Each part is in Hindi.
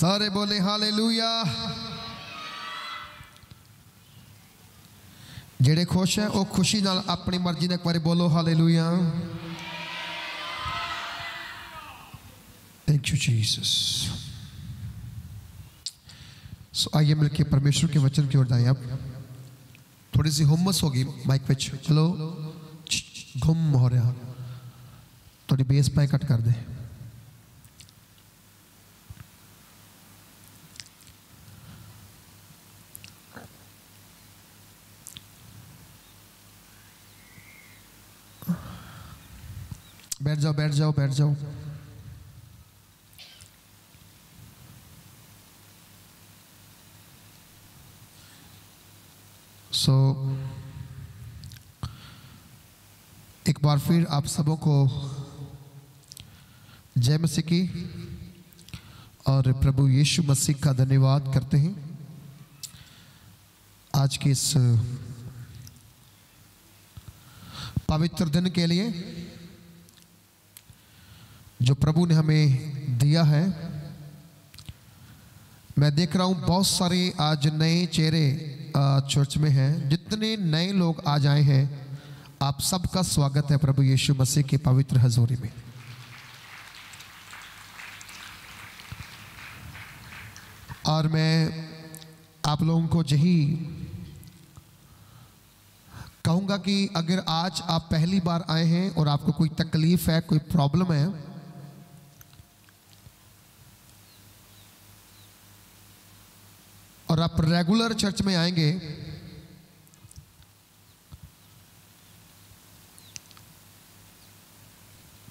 सारे बोले हालेलुया। जेड़े खुश है वो खुशी नाल अपनी मर्जी ने एक बार बोलो हालेलुया। Thank you Jesus. सो आइए मिलके परमेश्वर के वचन की ओर जाएं। अब थोड़ी सी हुम्मस होगी माइक पे, चलो घुम हो रहा, थोड़ी बेस पाए कट कर दे। बैठ जाओ बैठ जाओ बैठ जाओ। सो एक बार फिर आप सबों को जय मसीह की और प्रभु यीशु मसीह का धन्यवाद करते हैं आज के इस पवित्र दिन के लिए जो प्रभु ने हमें दिया है। मैं देख रहा हूं बहुत सारे आज नए चेहरे चर्च में हैं। जितने नए लोग आज आए हैं आप सबका स्वागत है प्रभु यीशु मसीह की पवित्र हजूरी में। और मैं आप लोगों को यही कहूंगा कि अगर आज आप पहली बार आए हैं और आपको कोई तकलीफ है, कोई प्रॉब्लम है, और आप रेगुलर चर्च में आएंगे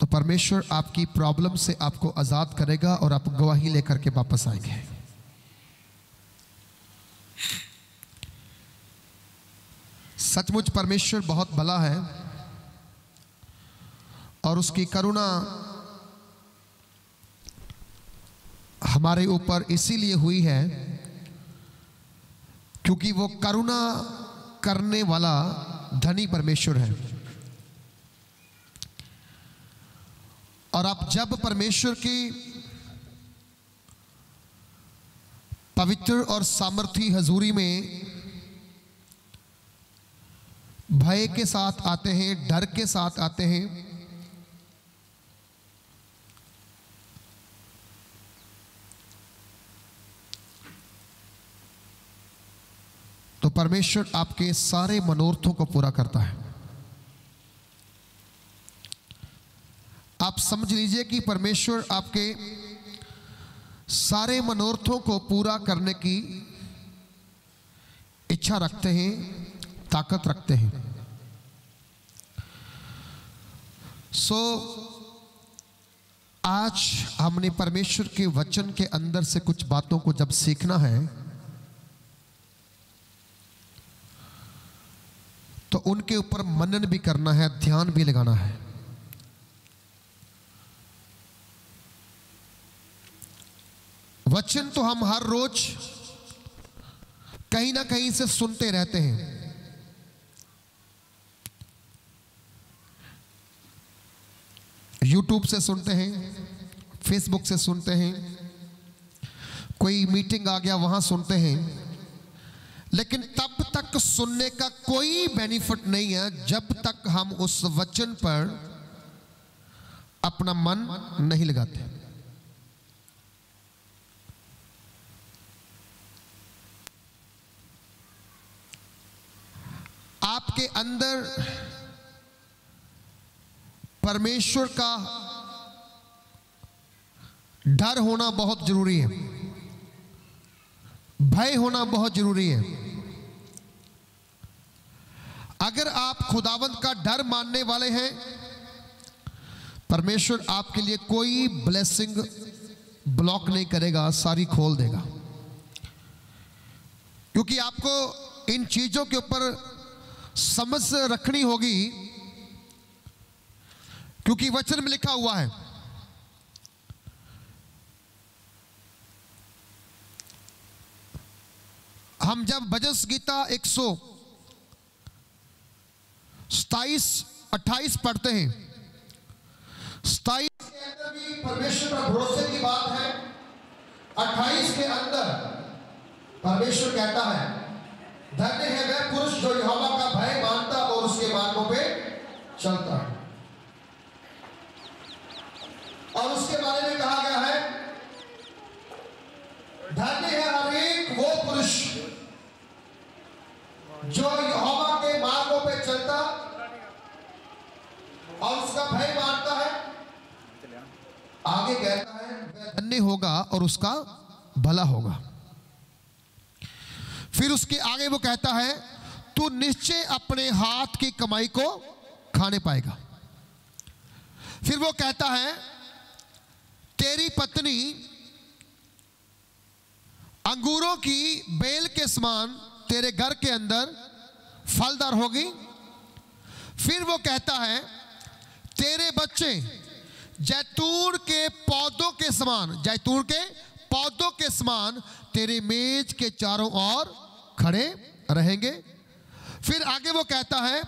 तो परमेश्वर आपकी प्रॉब्लम से आपको आजाद करेगा और आप गवाही लेकर के वापस आएंगे। सचमुच परमेश्वर बहुत भला है और उसकी करुणा हमारे ऊपर इसीलिए हुई है क्योंकि वो करुणा करने वाला धनी परमेश्वर है। और आप जब परमेश्वर की पवित्र और सामर्थी हजूरी में भय के साथ आते हैं, डर के साथ आते हैं, तो परमेश्वर आपके सारे मनोरथों को पूरा करता है। आप समझ लीजिए कि परमेश्वर आपके सारे मनोरथों को पूरा करने की इच्छा रखते हैं, ताकत रखते हैं। आज हमने परमेश्वर के वचन के अंदर से कुछ बातों को जब सीखना है तो उनके ऊपर मनन भी करना है, ध्यान भी लगाना है। वचन तो हम हर रोज कहीं ना कहीं से सुनते रहते हैं। यूट्यूब से सुनते हैं, फेसबुक से सुनते हैं, कोई मीटिंग आ गया वहां सुनते हैं, लेकिन तब तक सुनने का कोई बेनिफिट नहीं है जब तक हम उस वचन पर अपना मन नहीं लगाते। आपके अंदर परमेश्वर का डर होना बहुत जरूरी है, भय होना बहुत जरूरी है। अगर आप खुदावंद का डर मानने वाले हैं, परमेश्वर आपके लिए कोई ब्लेसिंग ब्लॉक नहीं करेगा, सारी खोल देगा। क्योंकि आपको इन चीजों के ऊपर समझ रखनी होगी, क्योंकि वचन में लिखा हुआ है हम जब भजन गीता 127-28 पढ़ते हैं, 27 के अंदर भी परमेश्वर पर भरोसे की बात है। 28 के अंदर परमेश्वर कहता है, धन्य है वह पुरुष जो यहोवा का भय मानता और उसके मार्गों पे चलता है। और उसके बारे में कहा गया है, धन्य है हर एक वो पुरुष जो यहोवा के मार्गों पे चलता और उसका भय मानता है। आगे कहता है वह धन्य होगा और उसका भला होगा। फिर उसके आगे वो कहता है, तू निश्चय अपने हाथ की कमाई को खाने पाएगा। फिर वो कहता है, तेरी पत्नी अंगूरों की बेल के समान तेरे घर के अंदर फलदार होगी। फिर वो कहता है, तेरे बच्चे जैतून के पौधों के समान, जैतून के पौधों के समान तेरे मेज के चारों ओर खड़े रहेंगे। फिर आगे वो कहता है,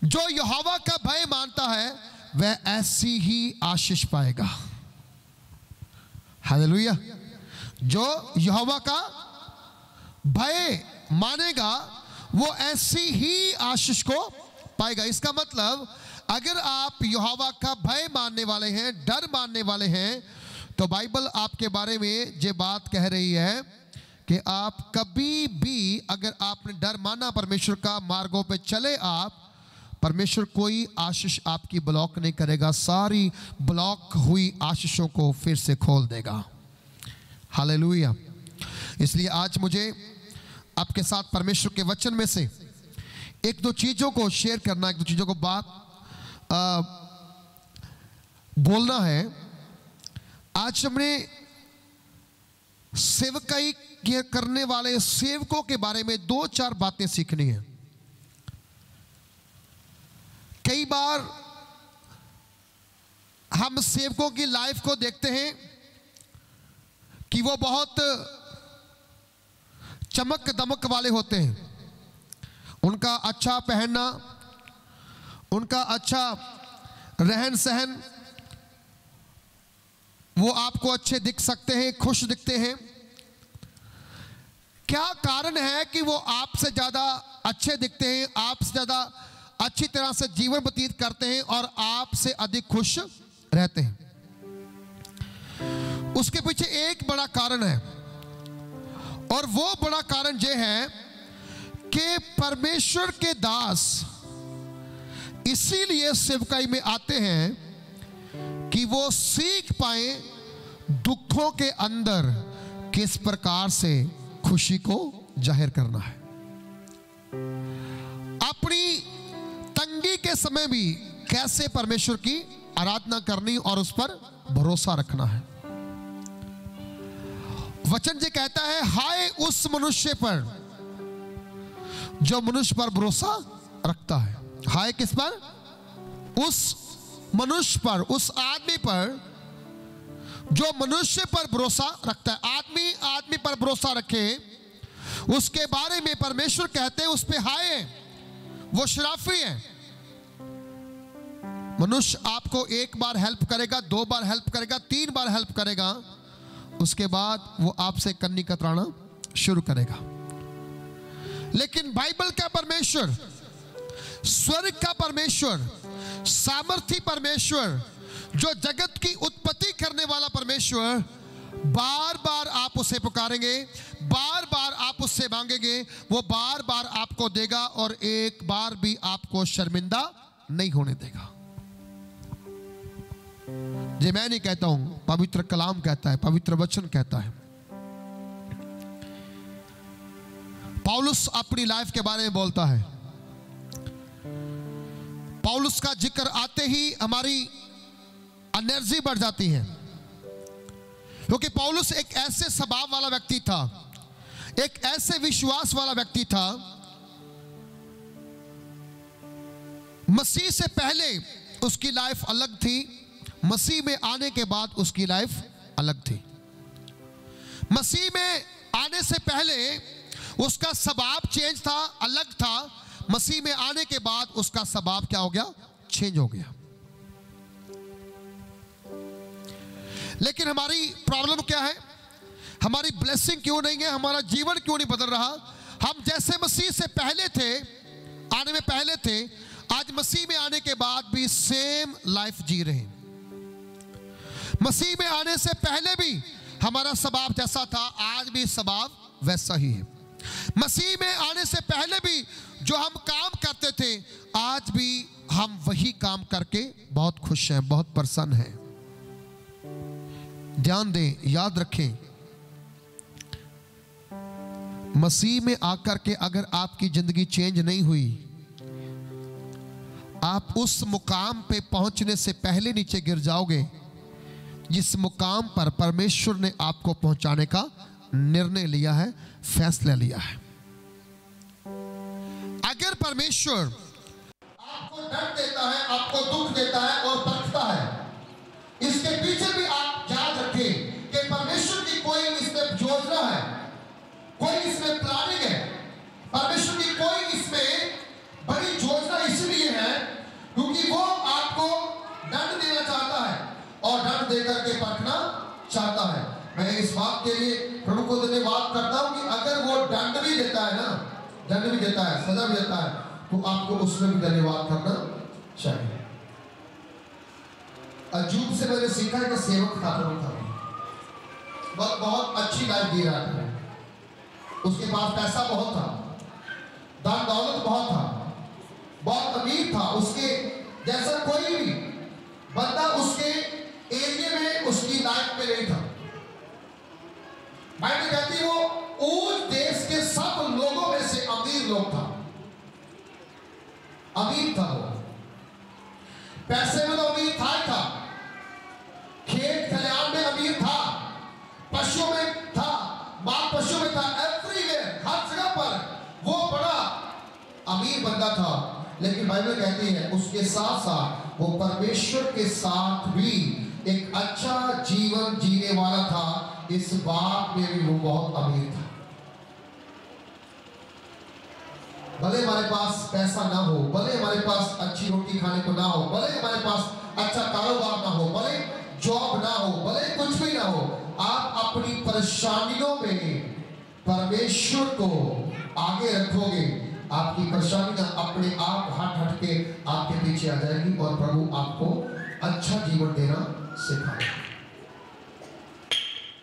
जो यहोवा का भय मानता है वह ऐसी ही आशीष पाएगा। हालेलुया। जो यहोवा का भय मानेगा वो ऐसी ही आशीष को पाएगा। इसका मतलब अगर आप यहोवा का भय मानने वाले हैं, डर मानने वाले हैं, तो बाइबल आपके बारे में ये बात कह रही है कि आप कभी भी अगर आपने डर माना परमेश्वर का, मार्गों पे चले आप, परमेश्वर कोई आशीष आपकी ब्लॉक नहीं करेगा, सारी ब्लॉक हुई आशीषों को फिर से खोल देगा। हालेलुया। इसलिए आज मुझे आपके साथ परमेश्वर के वचन में से एक दो चीज़ों को शेयर करना, एक दो चीज़ों को बात बोलना है। आज हमने सेवकाई करने वाले सेवकों के बारे में दो चार बातें सीखनी है। कई बार हम सेवकों की लाइफ को देखते हैं कि वो बहुत चमक दमक वाले होते हैं। उनका अच्छा पहनना, उनका अच्छा रहन सहन, वो आपको अच्छे दिख सकते हैं, खुश दिखते हैं। क्या कारण है कि वो आपसे ज़्यादा अच्छे दिखते हैं, आपसे ज़्यादा अच्छी तरह से जीवन व्यतीत करते हैं और आपसे अधिक खुश रहते हैं? उसके पीछे एक बड़ा कारण है, और वो बड़ा कारण ये है कि परमेश्वर के दास इसीलिए सेवकाई में आते हैं कि वो सीख पाए दुखों के अंदर किस प्रकार से खुशी को जाहिर करना है, अपनी तंगी के समय भी कैसे परमेश्वर की आराधना करनी और उस पर भरोसा रखना है। वचन ये कहता है, हाय उस मनुष्य पर जो मनुष्य पर भरोसा रखता है। हाय किस पर? उस मनुष्य पर, उस आदमी पर जो मनुष्य पर भरोसा रखता है। आदमी पर भरोसा रखे, उसके बारे में परमेश्वर कहते हैं उस पे हाय है, वो शराफी है। मनुष्य आपको एक बार हेल्प करेगा, दो बार हेल्प करेगा, तीन बार हेल्प करेगा, उसके बाद वो आपसे कन्नी कतराना शुरू करेगा। लेकिन बाइबल का परमेश्वर, स्वर्ग का परमेश्वर, सामर्थी परमेश्वर, जो जगत की उत्पत्ति करने वाला परमेश्वर, बार बार आप उसे पुकारेंगे, बार बार आप उससे मांगेंगे, वो बार बार आपको देगा और एक बार भी आपको शर्मिंदा नहीं होने देगा। ये मैं नहीं कहता हूं, पवित्र कलाम कहता है, पवित्र वचन कहता है। पौलुस अपनी लाइफ के बारे में बोलता है। पौलुस का जिक्र आते ही हमारी एनर्जी बढ़ जाती है, क्योंकि पौलुस एक ऐसे स्वभाव वाला व्यक्ति था, एक ऐसे विश्वास वाला व्यक्ति था। मसीह से पहले उसकी लाइफ अलग थी, मसीह में आने के बाद उसकी लाइफ अलग थी। मसीह में आने से पहले उसका स्वभाव चेंज था, अलग था। मसीह में आने के बाद उसका स्वभाव क्या हो गया? चेंज हो गया। लेकिन हमारी प्रॉब्लम क्या है? हमारी ब्लेसिंग क्यों नहीं है? हमारा जीवन क्यों नहीं बदल रहा? हम जैसे मसीह से पहले थे, आने में पहले थे, आज मसीह में आने के बाद भी सेम लाइफ जी रहे हैं। मसीह में आने से पहले भी हमारा स्वभाव जैसा था, आज भी स्वभाव वैसा ही है। मसीह में आने से पहले भी जो हम काम करते थे, आज भी हम वही काम करके बहुत खुश हैं, बहुत प्रसन्न हैं। ध्यान दें, याद रखें, मसीह में आकर के अगर आपकी जिंदगी चेंज नहीं हुई, आप उस मुकाम पे पहुंचने से पहले नीचे गिर जाओगे जिस मुकाम पर परमेश्वर ने आपको पहुंचाने का निर्णय लिया है, फैसला लिया है। अगर परमेश्वर आपको दर्द देता है, आपको दुख देता है और परखता है, इसके पीछे भी आप याद रखें कि परमेश्वर की कोई इसमें योजना है, कोई इसमें प्लानिंग है। परमेश्वर की कोई इसमें बड़ी योजना इसलिए है क्योंकि वो आपको दंड देना चाहता है और दंड देकर के परखना चाहता है। मैं इस बात के लिए प्रभु को धन्यवाद करता हूं कि अगर वो दंड भी देता है ना, दंड भी देता है, सजा भी देता है, तो आपको उसमें भी धन्यवाद करना चाहिए। अय्यूब से मैंने सीखा है कि सेवक था, बहुत अच्छी लाइफ जी रहा था, उसके पास पैसा बहुत था, धन दौलत बहुत था, बहुत अमीर था, उसके जैसा कोई भी बंदा उसके एरिया में, उसकी लाइफ में नहीं था। बाइबल कहती है वो उस देश के सब लोगों में से अमीर लोग था, अमीर था वो, पैसे में तो अमीर था ही था, खेत खलिहान में अमीर था, पशुओं में था, माल पशु में था, एवरीवेयर, हर जगह पर वो बड़ा अमीर बंदा था। लेकिन बाइबल कहती है उसके साथ साथ वो परमेश्वर के साथ भी एक अच्छा जीवन जीने वाला था। इस बात में भी वो बहुत अमीर था। भले हमारे पास पैसा ना हो, भले हमारे पास अच्छी रोटी खाने को ना हो, भले हमारे पास अच्छा कारोबार ना हो, भले जॉब ना हो, भले कुछ भी ना हो, आप अपनी परेशानियों में परमेश्वर को आगे रखोगे, आपकी परेशानियां अपने आप हट के आपके पीछे आ जाएगी और प्रभु आपको अच्छा जीवन देना सिखाएगा।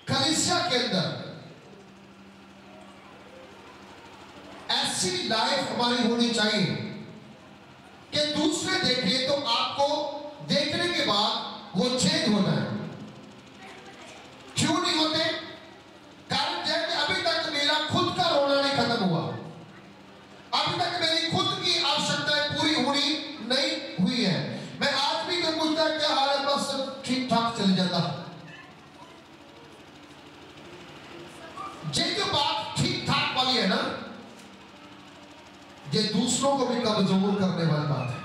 कलीसिया के अंदर ऐसी लाइफ हमारी होनी चाहिए कि दूसरे देखें तो आपको देखने के बाद वो चेंज होना है। क्यों नहीं होते? कारण यह कि अभी तक मेरा खुद का रोना नहीं खत्म हुआ, अभी तक मेरी खुद की आवश्यकताएं पूरी होनी नहीं हुई है। मैं आज भी तो पूछता क्या हाल है, बस ठीक ठाक चल जाता। ये जो बात ठीक ठाक वाली है ना, ये दूसरों को भी कमजोर करने वाली बात है।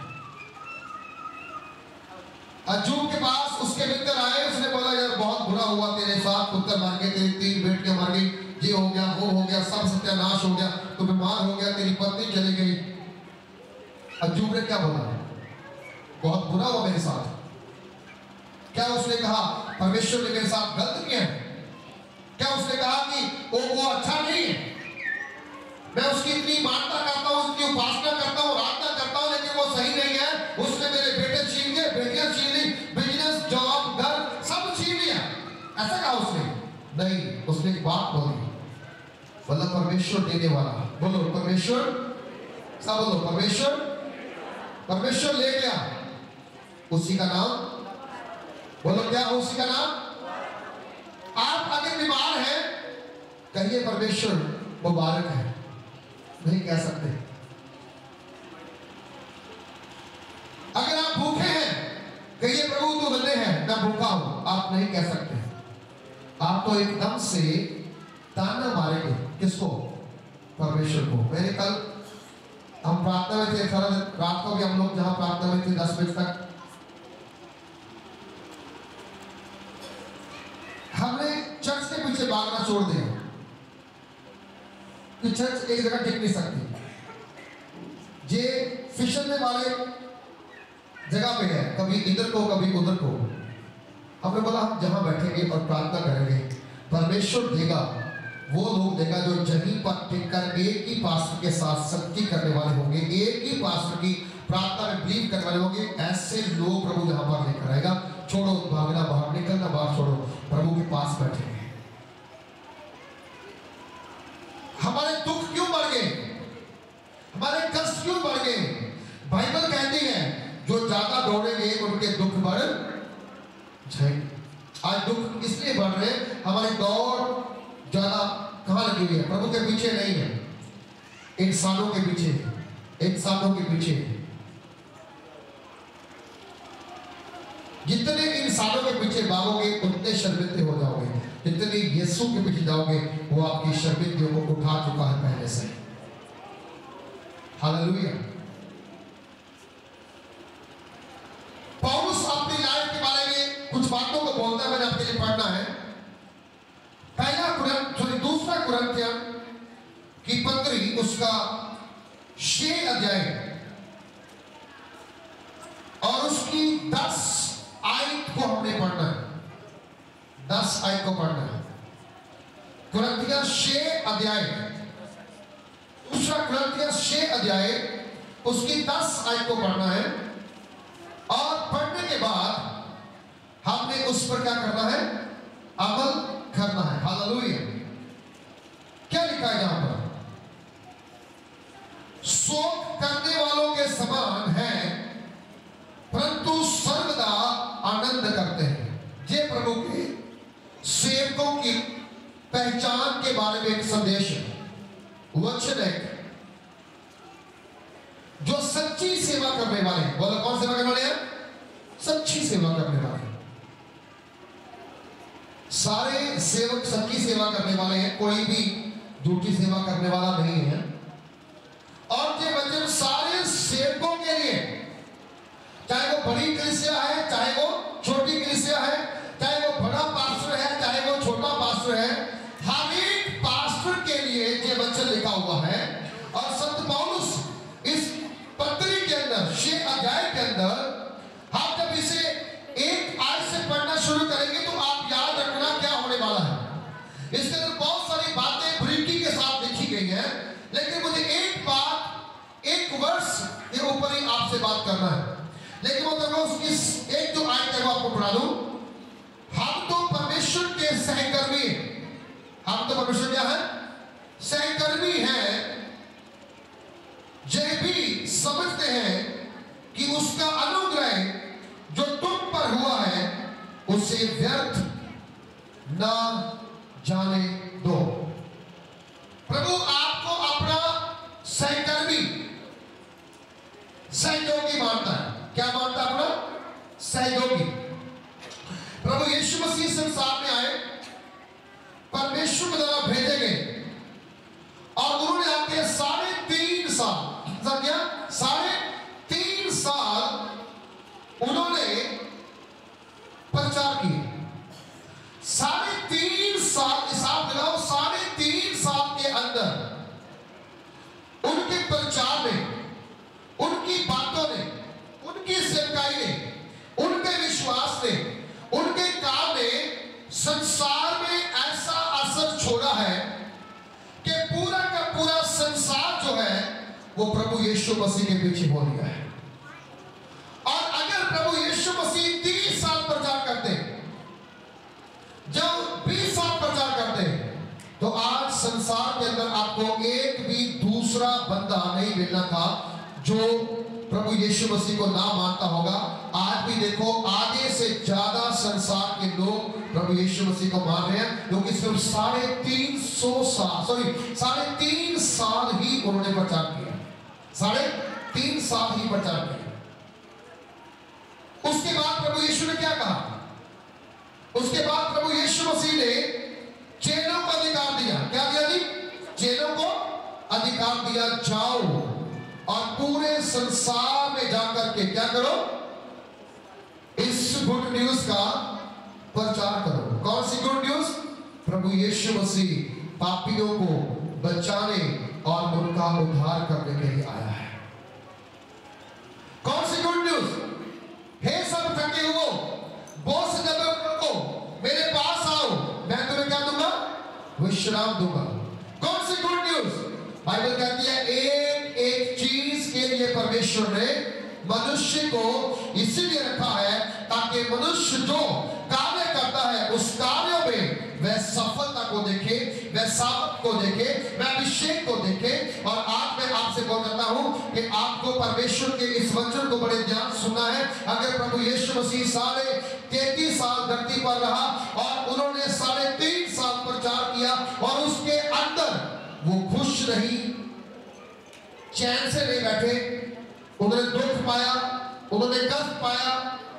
अय्यूब के पास उसके मित्र आए, उसने बोला यार बहुत बुरा हुआ तेरे साथ, पुत्र मर गए, तेरी 3 बेटियां मर गई, ये हो गया वो हो गया, सब सत्यानाश हो गया, तू बीमार हो गया, तेरी पत्नी चली गई। अय्यूब ने क्या बोला? बहुत बुरा हुआ मेरे साथ। क्या उसने कहा परमेश्वर ने मेरे साथ गलत किया है? क्या उसने कहा कि वो अच्छा नहीं है, मैं उसकी इतनी मानता करता हूं, उसकी उपासना करता हूं, आराधना करता हूं, लेकिन वो सही नहीं है, उसने मेरे बेटे छीन लिए, बेटियां छीन ली, बिजनेस, जॉब, घर सब छीन लिया? ऐसा कहा उसने? नहीं, उसने एक बात बोली, बोला परमेश्वर देने वाला। बोलो परमेश्वर, सब बोलो परमेश्वर, परमेश्वर ले गया, उसी का नाम बोलो, क्या उसी का नाम? आप अगर बीमार हैं कहिए परमेश्वर मुबारक है, नहीं कह सकते। अगर आप भूखे हैं कहिए प्रभु तू बंदे हैं, मैं भूखा हूं, आप नहीं कह सकते। आप तो एकदम से ताना मारेंगे, किसको? परमेश्वर को। मैंने कल हम प्रार्थना में थे, सारा रात को भी हम लोग जहां प्रार्थना में थे 10 बजे तक, हमने चर्च के पीछे भागना छोड़ दिया कि चर्च एक जगह टिक नहीं सकती। ये फिसलने वाले जगह पे है, कभी इधर को कभी उधर को। हमने बोला हम जहां बैठेंगे और प्रार्थना करेंगे, परमेश्वर देगा, वो लोग देगा जो जमीन पर टिककर एक ही पास्टर के साथ सख्ती करने वाले होंगे, एक ही पास्टर की प्रार्थना में बिलीव करने वाले होंगे। ऐसे लोग प्रभु यहाँ पर लेकर आएगा। छोड़ो भागना, बाहर निकलना, बाहर छोड़ो, प्रभु के पास बैठेंगे। हमारे दुख क्यों बढ़ गए, हमारे कष्ट क्यों बढ़ गए? बाइबल कहती है जो ज्यादा दौड़ेंगे उनके दुख बढ़ जाएंगे। आज दुख इसलिए बढ़ रहे, हमारी दौड़ ज्यादा कहां लगी हुई है? प्रभु के पीछे नहीं है, इंसानों के पीछे, इंसानों के पीछे। जितने इंसानों के पीछे भागोगे उतने शर्मिंदे हो जाओगे। जितने यीशु के पीछे जाओगे वो आपकी शर्मिंदगियों को उठा चुका है पहले से। हालेलुया। पौलुस अपनी लाइफ के बारे में कुछ बातों को बोलता है, मैंने आपके लिए पढ़ना है। दूसरा कुरिन्थियों की पत्री उसका 6 अध्याय और उसकी 10 आयत को हमने पढ़ना है। 10 आयत को पढ़ना है। कुरिन्थियों 6 अध्याय, दूसरा कुरिन्थियों 6 अध्याय उसकी 10 आयत को पढ़ना है। और पढ़ने के बाद हमने उस पर क्या करना है? अमल करना है। हालेलुया। क्या लिखा है यहां पर? शोक करने वालों के समान है परंतु सर्वदा आनंद करते हैं। ये प्रभु के सेवकों की पहचान के बारे में एक संदेश है, वचन है। जो सच्ची सेवा करने वाले हैं, बोलो कौन सेवा करने वाले हैं? सच्ची सेवा करने वाले। सारे सेवक सच्ची सेवा करने वाले हैं, कोई भी झूठी सेवा करने वाला नहीं है। और ये वचन सारे सेवकों के लिए, चाहे वो बड़ी कलीसिया है, चाहे वो छोटी कलीसिया है, चाहे वो बड़ा पास्टर है, चाहे वो छोटा पास्टर है, हर एक पास्टर के लिए ये वचन लिखा हुआ है। और संत पौलुस इस पत्री के अंदर 6 अध्याय के अंदर आप जब इसे एक आयत से पढ़ना शुरू करेंगे तो आप याद रखना क्या होने वाला है। इसके अंदर बहुत सारी बातें बारीकी के साथ लिखी गई हैं, लेकिन मुझे एक बात, एक वर्ष के ऊपर ही आपसे बात करना है। लेकिन वो तो उसकी एक जो आयत है वो आपको पढ़ा दूं। हम तो परमेश्वर के सहकर्मी हैं। हम तो परमेश्वर क्या है? सहकर्मी हैं। यह भी समझते हैं कि उसका अनुग्रह जो तुम पर हुआ है उसे व्यर्थ ना जाने दो। प्रभु आपको अपना सहकर्मी, सहयोगी मानता है। क्या मानता है? अपना सहयोगी। प्रभु यीशु मसीह संसार में आए, परमेश्वर के द्वारा भेजे गए और उन्होंने आके 3.5 साल, क्या 3.5 साल उन्होंने प्रचार किए। 3.5 साल, हिसाब लगाओ, 3.5 साल के अंदर उनके प्रचार में, उनकी बातों ने, उनकी सेवकाई ने, उनके विश्वास ने, उनके काम ने संसार में ऐसा असर छोड़ा है कि पूरा का पूरा संसार जो है वो प्रभु यीशु मसीह के पीछे हो गया है। और अगर प्रभु यीशु मसीह 30 साल प्रचार करते, जब 20 साल प्रचार करते, तो आज संसार के अंदर आपको एक भी दूसरा बंदा नहीं मिलना था जो प्रभु यीशु मसीह को ना मानता होगा। आज भी देखो आधे से ज्यादा संसार के लोग प्रभु यीशु मसीह को मान रहे हैं, क्योंकि सिर्फ 3.5 साल ही उन्होंने प्रचार किया। 3.5 साल ही प्रचार किया। उसके बाद प्रभु यीशु ने क्या कहा? उसके बाद प्रभु यीशु मसीह ने चेलों को अधिकार दिया। क्या दिया जी? चेलों को अधिकार दिया, जाओ और पूरे संसार में जाकर के क्या करो? इस गुड न्यूज का प्रचार करो। कौन सी गुड न्यूज? प्रभु यीशु मसीह पापियों को बचाने और उनका उद्धार करने के लिए आया है। कौन सी गुड न्यूज? हे सब थके हुओ, बोझ से विश्राम दूंगा। कौन सी गुड न्यूज? बाइबल कहती है एक एक चीज के लिए परमेश्वर ने मनुष्य को इसीलिए रखा है ताकि मनुष्य जो कार्य करता है उस कार्य में वह सफलता को देखे, वह सामर्थ को देखे, वह अभिषेक को देखे। और आज मैं आपसे बोल करता हूं कि आपको परमेश्वर के इस वचन को बड़े ध्यान सुनना है। अगर प्रभु यीशु मसीह 33 साल धरती पर रहा और उन्होंने 3.5 साल प्रचार किया और उसके अंदर वो खुश नहीं, चैन से नहीं बैठे, उन्होंने दुख पाया, उन्होंने कष्ट पाया,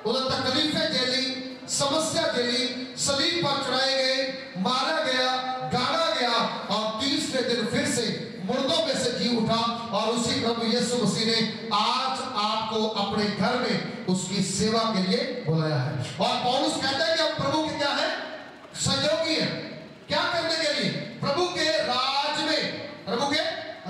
उन्होंने तकलीफें झेली, समस्या झेली, सलीब पर चढ़ाए गए, मारा गया, गाड़ा गया और तीसरे दिन फिर से मुर्दों में से जी उठा। और उसी प्रभु यीशु मसीह ने आज आपको अपने घर में उसकी सेवा के लिए बुलाया है। और पौलुस कहता है कि हम प्रभु के क्या है? सहयोगी हैं। क्या करने के लिए? प्रभु के राज में, प्रभु के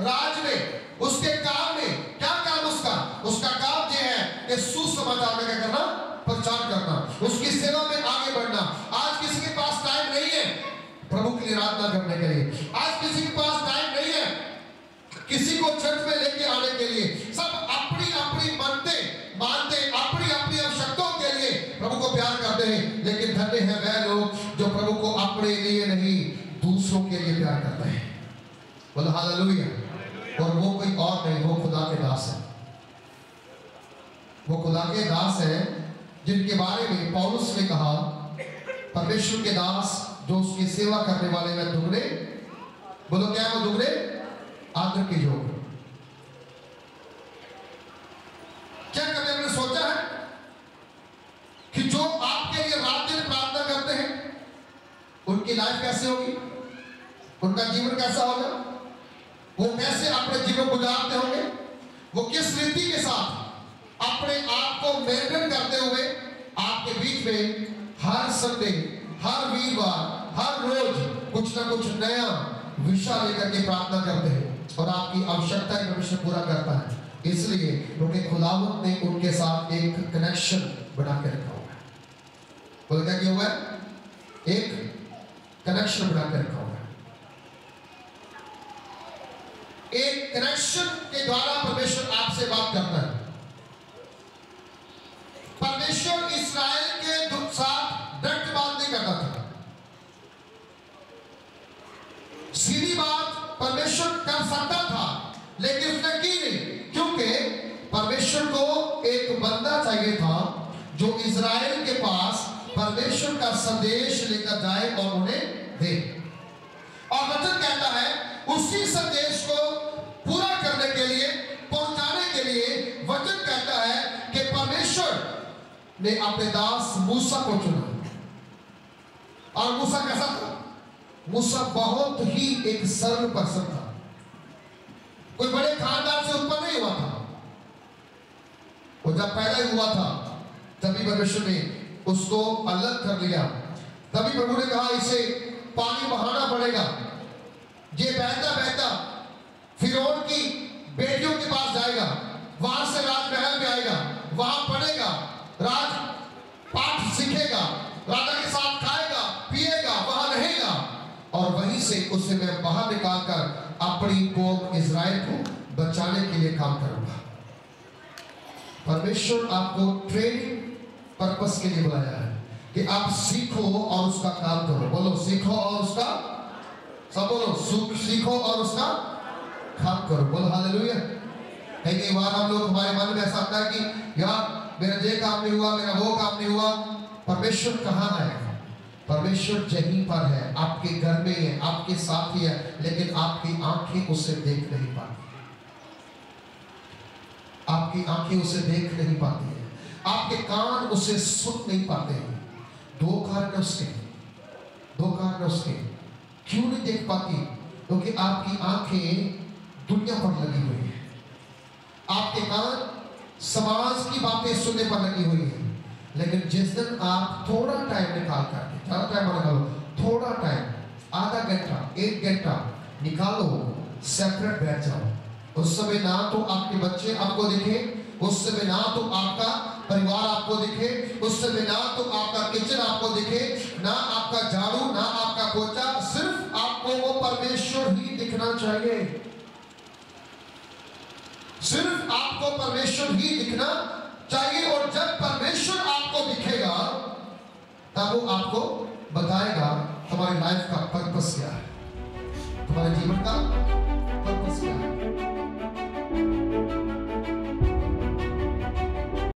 राज में, उसके काम में। क्या काम उसका? उसका काम यह है कि सुसमाचार में क्या करना? प्रचार करना, उसकी सेवा में आगे बढ़ना। आज किसी के पास टाइम नहीं है प्रभु की आराधना करने के लिए। आज किसी के पास टाइम नहीं है किसी को चर्च में लेके आने के लिए। सब अपनी अपनी मानते अपनी अपनी आवश्यकताओं के लिए प्रभु को प्यार करते हैं। लेकिन धन्य है वह लोग जो प्रभु को अपने लिए नहीं दूसरों के लिए प्यार करते हैं। बोलो हालेलुया। और वो कोई और नहीं, वो खुदा के दास है। वो खुदा के दास है जिनके बारे में पौलुस ने कहा परमेश्वर के दास जो उसकी सेवा करने वाले में दुगने, बोलो क्या है वो दुगने? आदर के योग। क्या कभी हमने सोचा है कि जो आपके लिए रात दिन प्रार्थना करते हैं उनकी लाइफ कैसे होगी? उनका जीवन कैसा होगा? वो कैसे अपने जीवन गुजारते होंगे? वो किस रीति के साथ अपने आप को मेंटेन करते हुए आपके बीच में हर संडे, हर वीरवार, हर रोज कुछ ना कुछ नया विषय लेकर के प्रार्थना करते हैं और आपकी आवश्यकताएं परमेश्वर पूरा करता है। इसलिए क्योंकि खुदावंद ने उनके साथ एक कनेक्शन बना के रखा हुआ है। बोल क्या किया हुआ है? एक कनेक्शन बना के रखा हुआ है। एक कनेक्शन के द्वारा परमेश्वर आपसे बात करता है। परमेश्वर इस्राएल के साथ डायरेक्ट बात नहीं करता था। सीधी बात परमेश्वर कर सकता था लेकिन उसने की नहीं, क्योंकि परमेश्वर को एक बंदा चाहिए था जो इस्राएल के पास परमेश्वर का संदेश लेकर जाए और उन्हें दे। और वचन कहता है उसी संदेश को पूरा करने के लिए, पहुंचाने के लिए वचन कहता है कि परमेश्वर ने अपने दास मूसा को चुना। और मूसा कैसा था? मूसा बहुत ही एक सरल पर्सन था। कोई बड़े खानदान से उत्पन्न नहीं हुआ था। वो जब पैदा हुआ था तभी परमेश्वर ने उसको अलग कर लिया। तभी प्रभु ने कहा इसे पानी बहाना पड़ेगा। ये बहता बहता फिरौन की बेटियों के पास जाएगा, वहां से राजमहल में आएगा, वहां पढ़ेगा, राज पाठ सीखेगा, राजा के साथ खाएगा पिएगा, वहां रहेगा और वहीं से उसे मैं बाहर निकालकर अपनी कौम इज़राइल को बचाने के लिए काम करूंगा। परमेश्वर आपको ट्रेनिंग पर्पस के लिए बुलाया है कि आप सीखो और उसका काम करो। बोलो सीखो और उसका, सब बोलो सीखो और उसका काम करो। बोलो हालेलुया। कई बार हम लोग, हमारे मन में ऐसा आता है कि यार मेरा ये काम नहीं हुआ, मेरा वो काम नहीं हुआ। परमेश्वर कहाँ है? परमेश्वर यहीं पर है, आपके घर में है, आपके साथ ही है, लेकिन आपकी आंखें उसे देख नहीं पाती। आपकी आंखें उसे देख नहीं पाती है, आपके कान उसे सुन नहीं पाते हैं। दो कारण उसके, दो कारण उसके। क्यों नहीं देख पाती? क्योंकि आपकी आंखें दुनिया पर लगी हुई है, आपके कान समाज की बातें सुनने पर लगी हुई है। लेकिन जिस दिन आप थोड़ा टाइम निकाल कर, ज़्यादा टाइम निकालो, थोड़ा टाइम, आधा घंटा, 1 घंटा निकालो, सेपरेट बैठ जाओ। उस समय ना तो आपके बच्चे आपको दिखे, उस समय ना तो आपका परिवार आपको दिखे, उस समय ना तो आपका किचन आपको दिखे, ना आपका झाड़ू, ना आपका पोछा, सिर्फ आपको वो परमेश्वर ही दिखना चाहिए, सिर्फ आपको परमेश्वर ही दिखना चाहिए। और जब परमेश्वर आपको दिखेगा तब वो आपको बताएगा तुम्हारी लाइफ का पर्पस क्या है, तुम्हारे जीवन का पर्पस क्या है।